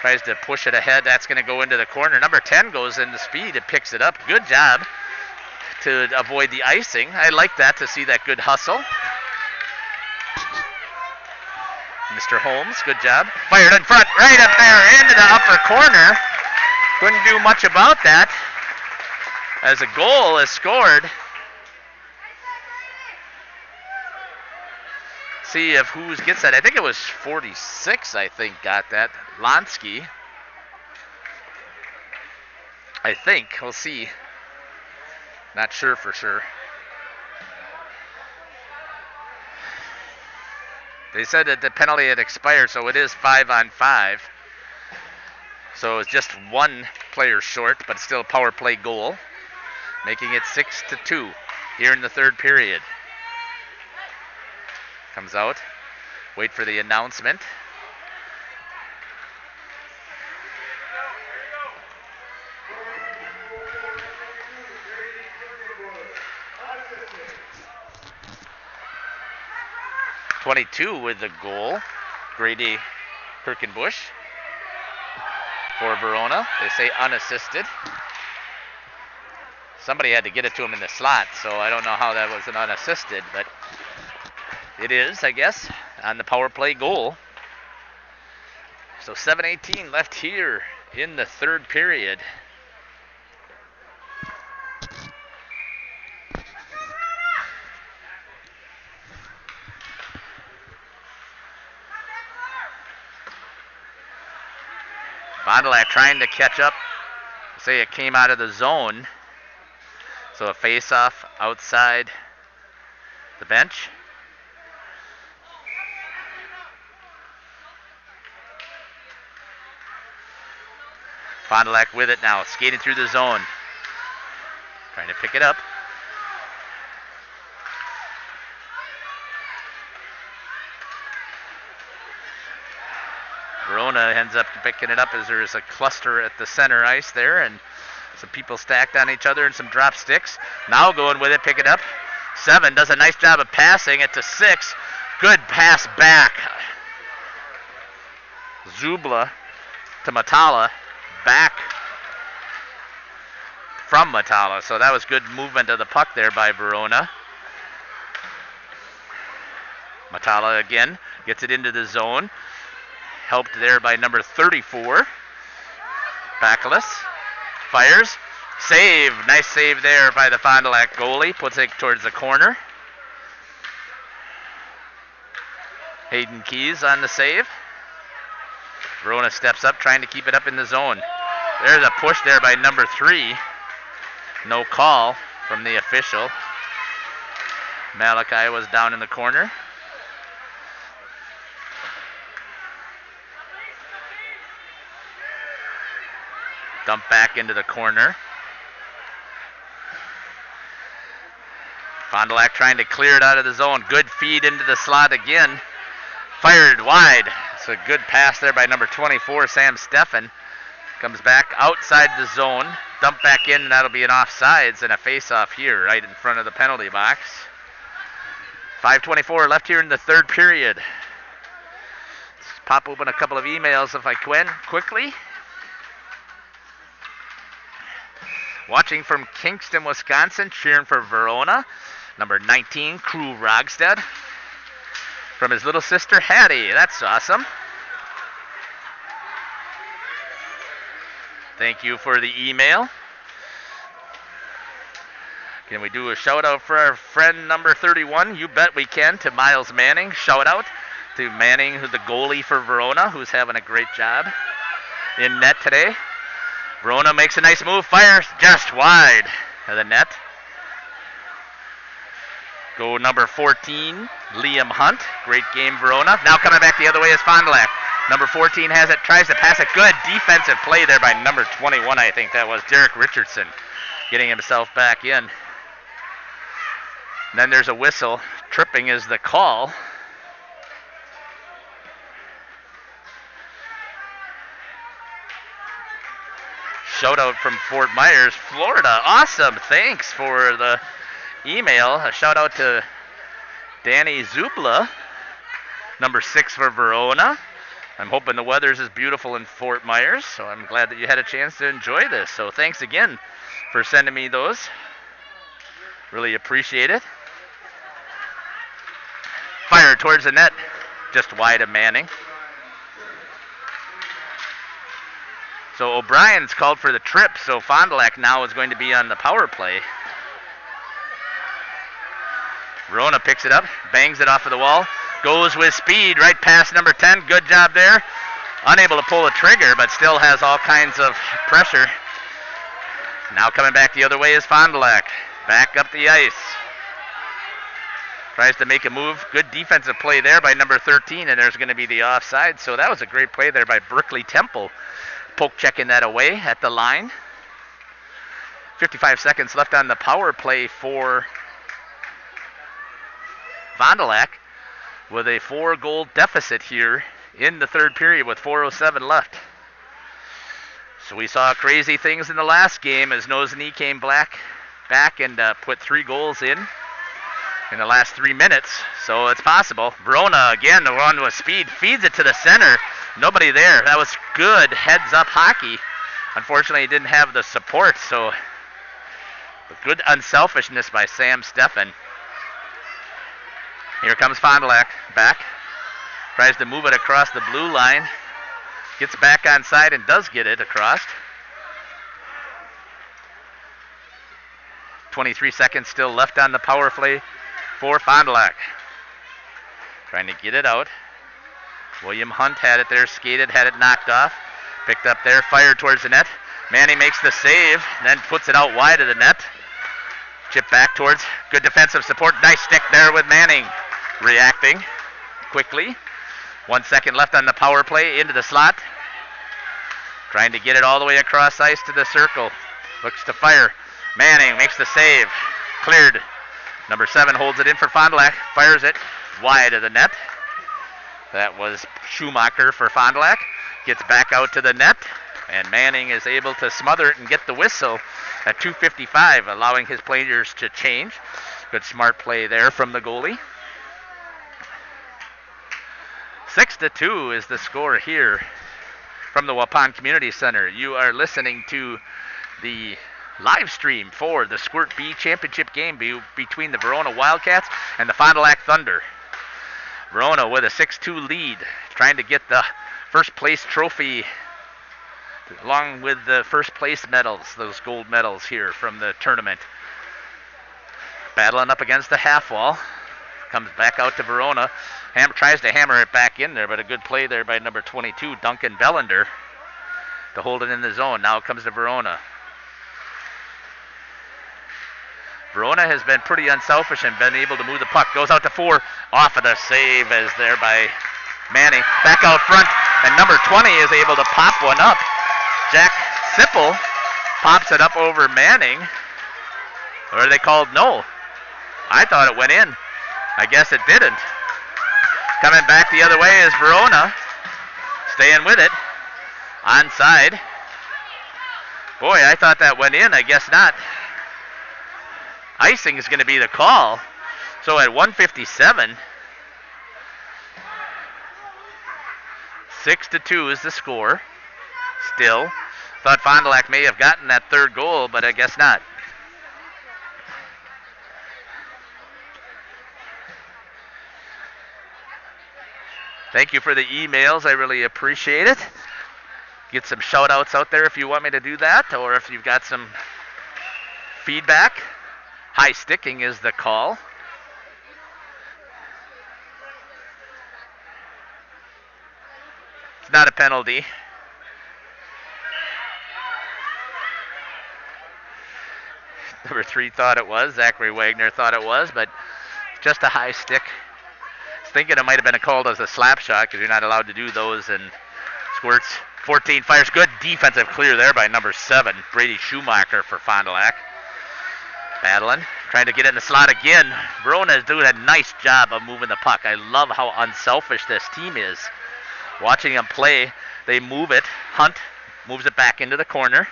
Tries to push it ahead. That's going to go into the corner. Number 10 goes into speed and picks it up. Good job to avoid the icing. I like that, to see that good hustle. Mr. Holmes, good job. Fired in front, right up there into the upper corner. Couldn't do much about that as a goal is scored. See if who gets that. I think it was 46, I think, got that. Lonsky. I think. We'll see. Not sure for sure. They said that the penalty had expired, so it is 5-on-5. So it's just one player short, but still a power play goal, making it 6-2 here in the third period. Comes out. Wait for the announcement. .22 with the goal. Grady Kirkenbush for Verona. They say unassisted. Somebody had to get it to him in the slot, so I don't know how that was an unassisted, but it is, I guess, on the power play goal. So 7:18 left here in the third period. Fond du Lac trying to catch up. Say it came out of the zone. So a face-off outside the bench. Fond du Lac with it now, skating through the zone. Trying to pick it up. Verona ends up picking it up as there's a cluster at the center ice there, and some people stacked on each other and some drop sticks. Now going with it, pick it up. 7 does a nice job of passing it to 6. Good pass back. Zubla to Matala. Back from Matala. So that was good movement of the puck there by Verona. Matala again gets it into the zone. Helped there by number 34. Backless. Fires. Save. Nice save there by the Fond du Lac goalie. Puts it towards the corner. Hayden Keys on the save. Verona steps up trying to keep it up in the zone. There's a push there by number 3. No call from the official. Malachi was down in the corner. Dump back into the corner. Fond du Lac trying to clear it out of the zone. Good feed into the slot again. Fired wide. It's a good pass there by number 24, Sam Steffen. Comes back outside the zone. Dump back in, and that'll be an offsides and a face-off here right in front of the penalty box. 5:24 left here in the third period. Let's pop open a couple of emails if I can quickly. Watching from Kingston, Wisconsin, cheering for Verona. Number 19, Crew Rogstad. From his little sister, Hattie. That's awesome. Thank you for the email. Can we do a shout out for our friend number 31? You bet we can, to Miles Manning. Shout out to Manning, who's the goalie for Verona, who's having a great job in net today. Verona makes a nice move, fires just wide of the net. Go number 14, Liam Hunt. Great game, Verona. Now coming back the other way is Fond du Lac. Number 14 has it, tries to pass it. Good defensive play there by number 21, I think that was Derek Richardson, getting himself back in. And then there's a whistle. Tripping is the call. Shout out from Fort Myers, Florida. Awesome. Thanks for the email. A shout out to Danny Zubla, number 6 for Verona. I'm hoping the weather's as beautiful in Fort Myers, so I'm glad that you had a chance to enjoy this. So thanks again for sending me those. Really appreciate it. Fire towards the net, just wide of Manning. So O'Brien's called for the trip, so Fond du Lac now is going to be on the power play. Verona picks it up, bangs it off of the wall, goes with speed right past number 10. Good job there. Unable to pull the trigger, but still has all kinds of pressure. Now coming back the other way is Fond du Lac. Back up the ice. Tries to make a move. Good defensive play there by number 13, and there's going to be the offside. So that was a great play there by Berkeley Temple. Poke checking that away at the line. 55 seconds left on the power play for Fond du Lac, with a 4-goal deficit here in the third period with 4:07 left. So we saw crazy things in the last game as Nozany came back and put 3 goals in the last 3 minutes. So it's possible. Verona again, the run with speed, feeds it to the center. Nobody there. That was good heads-up hockey. Unfortunately, he didn't have the support, so good unselfishness by Sam Steffen. Here comes Fond du Lac back. Tries to move it across the blue line. Gets back on side and does get it across. 23 seconds still left on the power play for Fond du Lac. Trying to get it out. William Hunt had it there, skated, had it knocked off. Picked up there, fired towards the net. Manning makes the save, then puts it out wide of the net. Chip back towards, good defensive support. Nice stick there with Manning reacting quickly. 1 second left on the power play, into the slot. Trying to get it all the way across ice to the circle. Looks to fire. Manning makes the save. Cleared. Number 7 holds it in for Fond du Lac. Fires it wide of the net. That was Schumacher for Fond du Lac. Gets back out to the net. And Manning is able to smother it and get the whistle at 2:55, allowing his players to change. Good smart play there from the goalie. 6-2 is the score here from the Waupun Community Center. You are listening to the live stream for the Squirt B Championship game between the Verona Wildcats and the Fond du Lac Thunder. Verona with a 6-2 lead, trying to get the first place trophy along with the first place medals, those gold medals here from the tournament. Battling up against the half wall. Comes back out to Verona. Tries to hammer it back in there, but a good play there by number 22, Duncan Bellender, to hold it in the zone. Now it comes to Verona. Verona has been pretty unselfish and been able to move the puck. Goes out to 4. Off of the save as there by Manning. Back out front, and number 20 is able to pop one up. Jack Sipple pops it up over Manning. Or are they called no? I thought it went in. I guess it didn't. Coming back the other way is Verona. Staying with it. Onside. Boy, I thought that went in. I guess not. Icing is going to be the call. So at 1:57, 6-2 is the score. Still. Thought Fond du Lac may have gotten that third goal, but I guess not. Thank you for the emails. I really appreciate it. Get some shout outs out there if you want me to do that, or if you've got some feedback. High sticking is the call. It's not a penalty. Number 3 thought it was. Zachary Wagner thought it was, but just a high stick. Thinking it might have been called as a slap shot because you're not allowed to do those. And Squirts 14 fires. Good defensive clear there by number 7, Brady Schumacher for Fond du Lac. Battling, trying to get in the slot again. Verona is doing a nice job of moving the puck. I love how unselfish this team is. Watching them play, they move it. Hunt moves it back into the corner.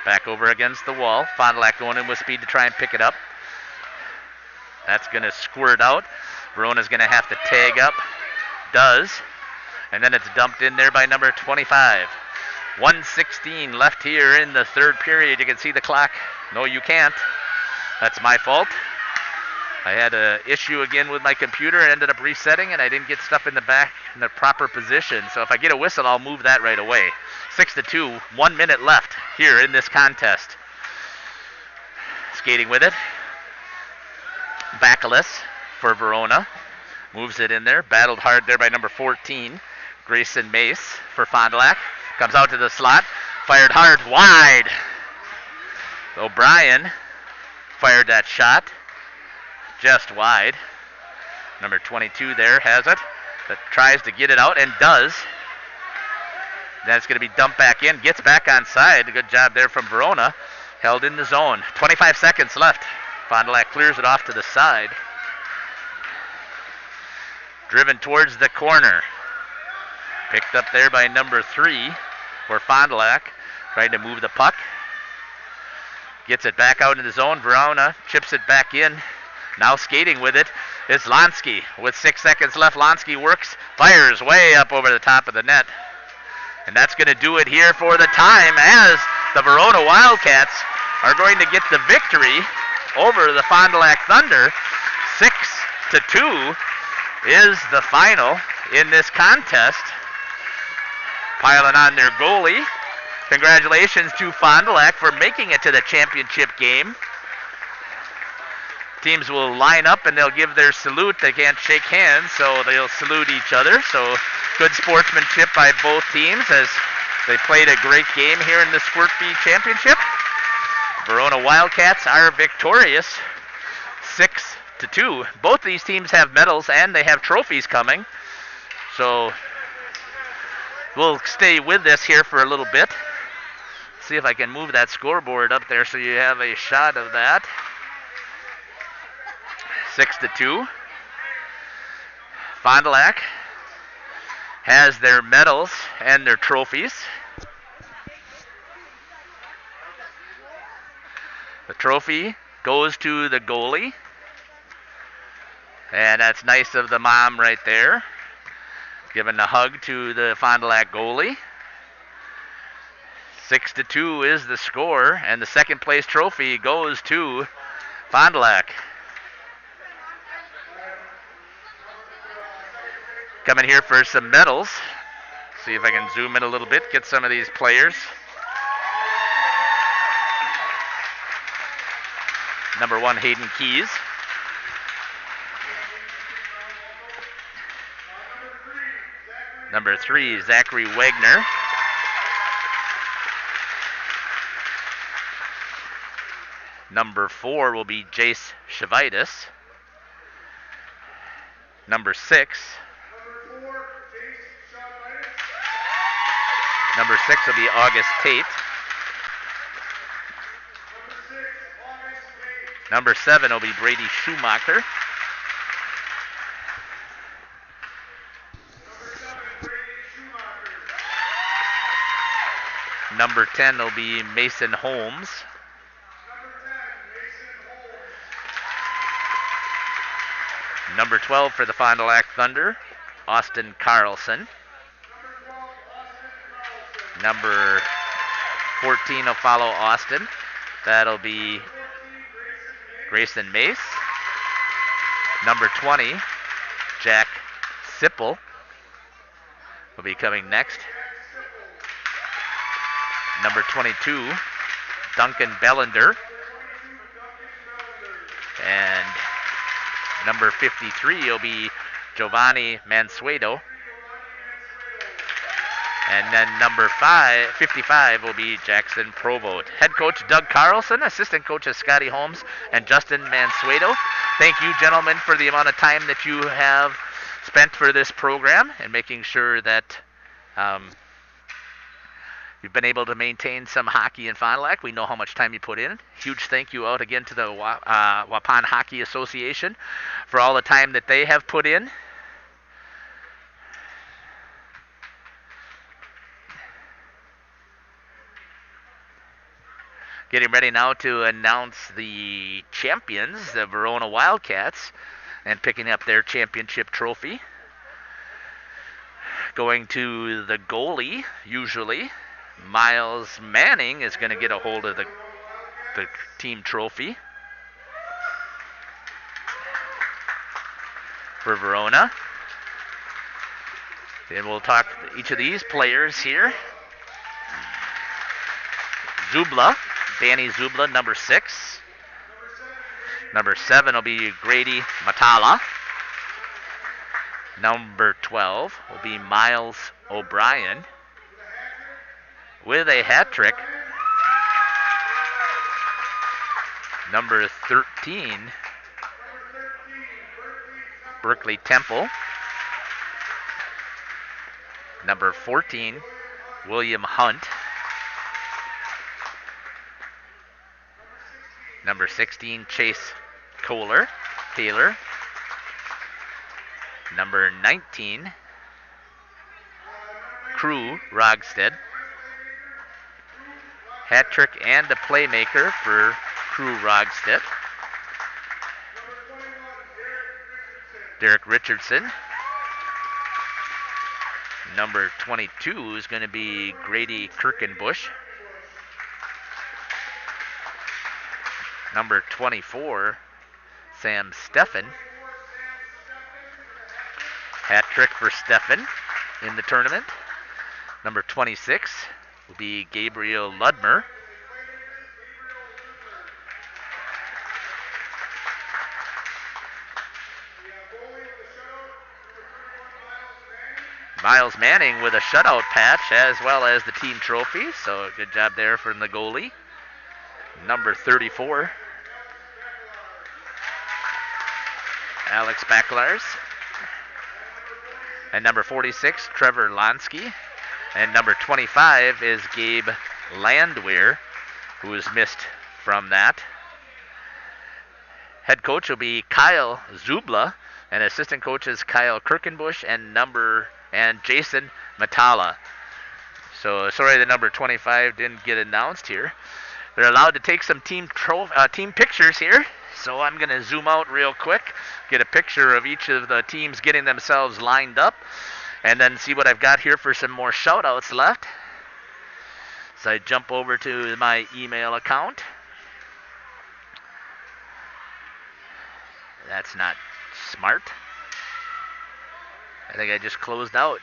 Back over against the wall. Fond du Lac going in with speed to try and pick it up. That's going to squirt out. Verona's going to have to tag up. Does. And then it's dumped in there by number 25. 1:16 left here in the third period. You can see the clock. No, you can't. That's my fault. I had an issue again with my computer. I ended up resetting, and I didn't get stuff in the back in the proper position. So if I get a whistle, I'll move that right away. 6-2. 1 minute left here in this contest. Skating with it. Backless for Verona. Moves it in there. Battled hard there by number 14, Grayson Mace for Fond du Lac. Comes out to the slot. Fired hard. Wide. O'Brien fired that shot. Just wide. Number 22 there has it. But tries to get it out and does. Then it's going to be dumped back in. Gets back on side. Good job there from Verona. Held in the zone. 25 seconds left. Fond du Lac clears it off to the side. Driven towards the corner. Picked up there by number 3 for Fond du Lac. Trying to move the puck. Gets it back out in the zone. Verona chips it back in. Now skating with it is Lonsky. With 6 seconds left, Lonsky works. Fires way up over the top of the net. And that's going to do it here for the time, as the Verona Wildcats are going to get the victory over the Fond du Lac Thunder. 6-2 is the final in this contest. Piling on their goalie. Congratulations to Fond du Lac for making it to the championship game. Teams will line up and they'll give their salute. They can't shake hands, so they'll salute each other. So good sportsmanship by both teams as they played a great game here in the Squirt B Championship. Verona Wildcats are victorious 6-2. Both these teams have medals and they have trophies coming. So we'll stay with this here for a little bit. See if I can move that scoreboard up there so you have a shot of that. 6-2. Fond du Lac has their medals and their trophies. The trophy goes to the goalie. And that's nice of the mom right there, giving a hug to the Fond du Lac goalie. 6-2 is the score, and the second place trophy goes to Fond du Lac. Coming here for some medals. See if I can zoom in a little bit, get some of these players. Number 1, Hayden Keys. Number 3, Zachary Wagner. Number 4 will be Jace Chavitis. Number 6. Number 6 will be August Tate. Number 7 will be Brady Schumacher. Number 10 will be Mason Holmes. Number 12 for the Fond du Lac Thunder, Austin Carlson. Number 14 will follow Austin. That'll be Grayson Mace. Number 20, Jack Sipple, will be coming next. Number 22, Duncan Bellender. And number 53 will be Giovanni Mansueto. And then number 55 will be Jackson Provost. Head coach Doug Carlson, assistant coaches Scotty Holmes and Justin Mansueto. Thank you, gentlemen, for the amount of time that you have spent for this program and making sure that you've been able to maintain some hockey in Fond du Lac. We know how much time you put in. Huge thank you out again to the Waupun Hockey Association for all the time that they have put in. Getting ready now to announce the champions, the Verona Wildcats, and picking up their championship trophy. Going to the goalie, usually. Miles Manning is going to get a hold of the team trophy for Verona. And we'll talk to each of these players here. Zubla, Danny Zubla, number 6. Number 7 will be Grady Matala. Number 12 will be Miles O'Brien with a hat trick. Number 13, Berkeley Temple. Number 14, William Hunt. Number 16, Chase Taylor. Number 19, Crew Rogstead. Hat trick and a playmaker for Crew Rogstead. Derek Richardson. Number 22 is going to be Grady Kirkenbush. Number 24, Sam Steffen. Hat trick for Steffen in the tournament. Number 26 will be Gabriel Ludmer. Miles Manning with a shutout patch as well as the team trophy. So good job there from the goalie. Number 34, Alex Backlars. And number 46, Trevor Lansky. And number 25 is Gabe Landwehr, who is missed from that. Head coach will be Kyle Zubla, and assistant coaches Kyle Kirkenbush and Jason Matala. So sorry the number 25 didn't get announced here. They're allowed to take some team pictures here. So I'm going to zoom out real quick, get a picture of each of the teams getting themselves lined up, and then see what I've got here for some more shout-outs left. So I jump over to my email account. That's not smart. I think I just closed out.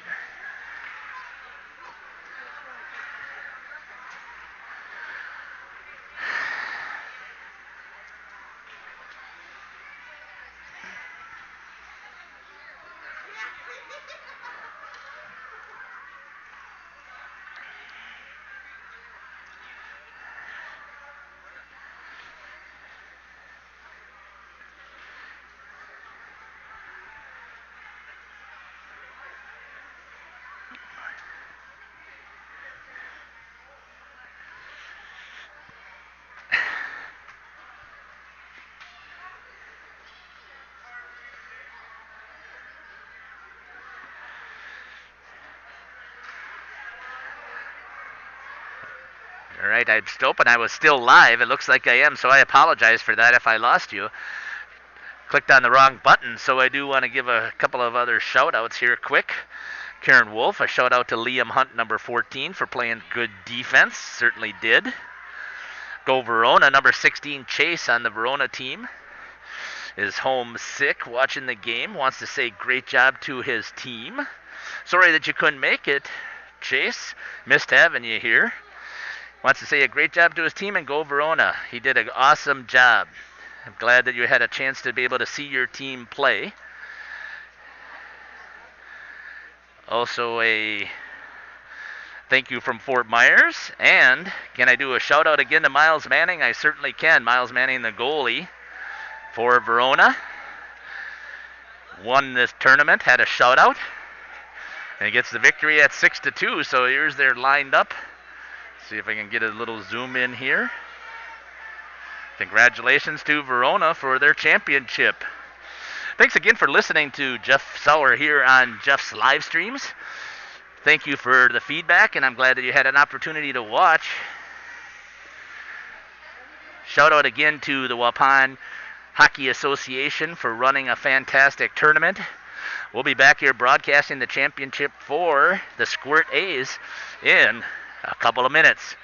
All right, I just opened. I was still live. It looks like I am, so I apologize for that if I lost you. Clicked on the wrong button, so I do want to give a couple of other shout-outs here quick. Karen Wolf, a shout-out to Liam Hunt, number 14, for playing good defense. Certainly did. Go Verona, number 16, Chase on the Verona team, is homesick watching the game. Wants to say great job to his team. Sorry that you couldn't make it, Chase. Missed having you here. Wants to say a great job to his team and go Verona. He did an awesome job. I'm glad that you had a chance to be able to see your team play. Also a thank you from Fort Myers. And can I do a shout out again to Miles Manning? I certainly can. Miles Manning, the goalie for Verona, won this tournament, had a shout out, and he gets the victory at 6-2. So here's their lined up. See if I can get a little zoom in here. Congratulations to Verona for their championship. Thanks again for listening to Jeff Sauer here on Jeff's live streams. Thank you for the feedback, and I'm glad that you had an opportunity to watch. Shout out again to the Waupun Hockey Association for running a fantastic tournament. We'll be back here broadcasting the championship for the Squirt A's in a couple of minutes.